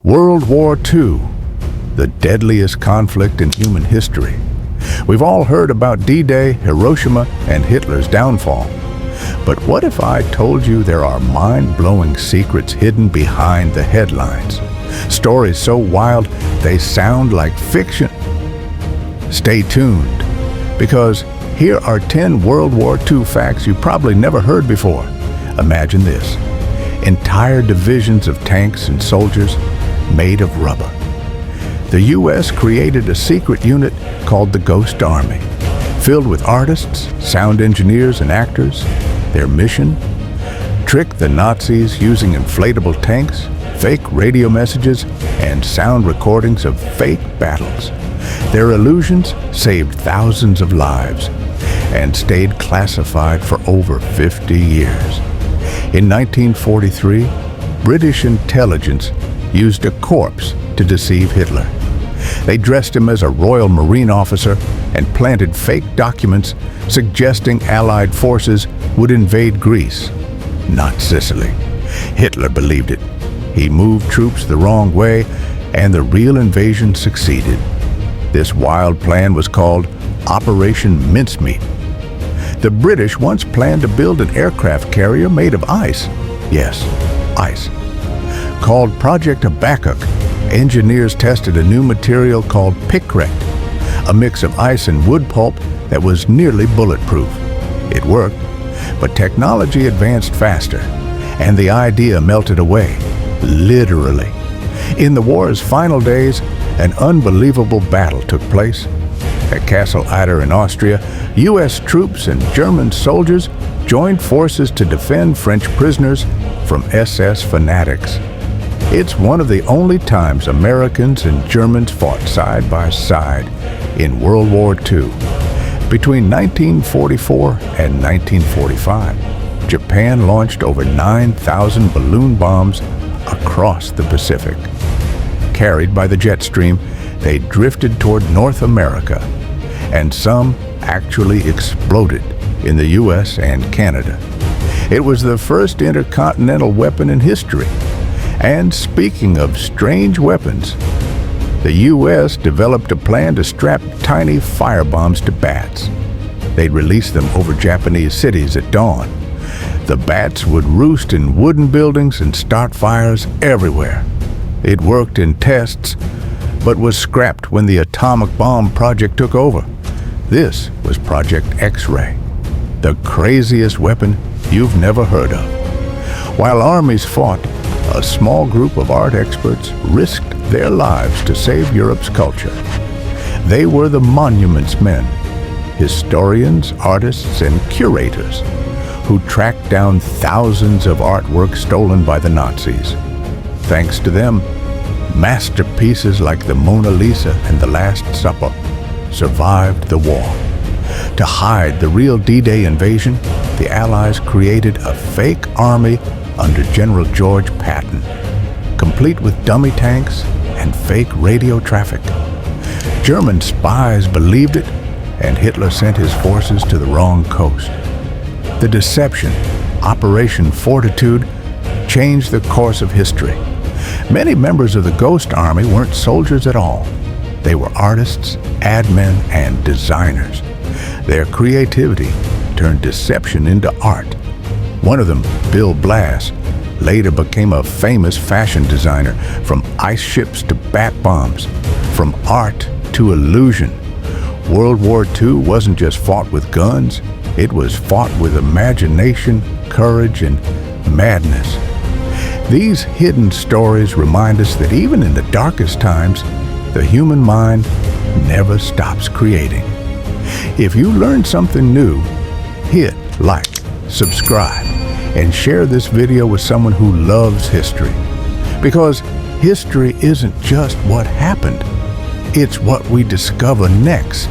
World War II, the deadliest conflict in human history. We've all heard about D-Day, Hiroshima, and Hitler's downfall. But what if I told you there are mind-blowing secrets hidden behind the headlines? Stories so wild they sound like fiction. Stay tuned, because here are 10 World War II facts you probably never heard before. Imagine this: entire divisions of tanks and soldiers made of rubber. The U.S. created a secret unit called the Ghost Army, filled with artists, sound engineers, and actors. Their mission? Trick the Nazis using inflatable tanks, fake radio messages, and sound recordings of fake battles. Their illusions saved thousands of lives and stayed classified for over 50 years. In 1943, British intelligence used a corpse to deceive Hitler. They dressed him as a Royal Marine officer and planted fake documents suggesting Allied forces would invade Greece, not Sicily. Hitler believed it. He moved troops the wrong way, and the real invasion succeeded. This wild plan was called Operation Mincemeat. The British once planned to build an aircraft carrier made of ice. Yes, ice. Called Project Habakkuk, engineers tested a new material called pickrete, a mix of ice and wood pulp that was nearly bulletproof. It worked, but technology advanced faster, and the idea melted away, literally. In the war's final days, an unbelievable battle took place. At Castle Ader in Austria, U.S. troops and German soldiers joined forces to defend French prisoners from SS fanatics. It's one of the only times Americans and Germans fought side by side in World War II. Between 1944 and 1945, Japan launched over 9,000 balloon bombs across the Pacific. Carried by the jet stream, they drifted toward North America, and some actually exploded in the U.S. and Canada. It was the first intercontinental weapon in history. And speaking of strange weapons, the U.S. developed a plan to strap tiny firebombs to bats. They'd release them over Japanese cities at dawn. The bats would roost in wooden buildings and start fires everywhere. It worked in tests, but was scrapped when the atomic bomb project took over. This was Project X-Ray, the craziest weapon you've never heard of. While armies fought, a small group of art experts risked their lives to save Europe's culture. They were the Monuments Men, historians, artists, and curators who tracked down thousands of artwork stolen by the Nazis. Thanks to them, masterpieces like the Mona Lisa and the Last Supper survived the war. To hide the real D-Day invasion, the Allies created a fake army under General George Patton, complete with dummy tanks and fake radio traffic. German spies believed it, and Hitler sent his forces to the wrong coast. The deception, Operation Fortitude, changed the course of history. Many members of the Ghost Army weren't soldiers at all. They were artists, ad men, and designers. Their creativity turned deception into art. One of them, Bill Blass, later became a famous fashion designer. From ice ships to bat bombs, from art to illusion. World War II wasn't just fought with guns, it was fought with imagination, courage, and madness. These hidden stories remind us that even in the darkest times, the human mind never stops creating. If you learned something new, hit like, subscribe, and share this video with someone who loves history. Because history isn't just what happened, it's what we discover next.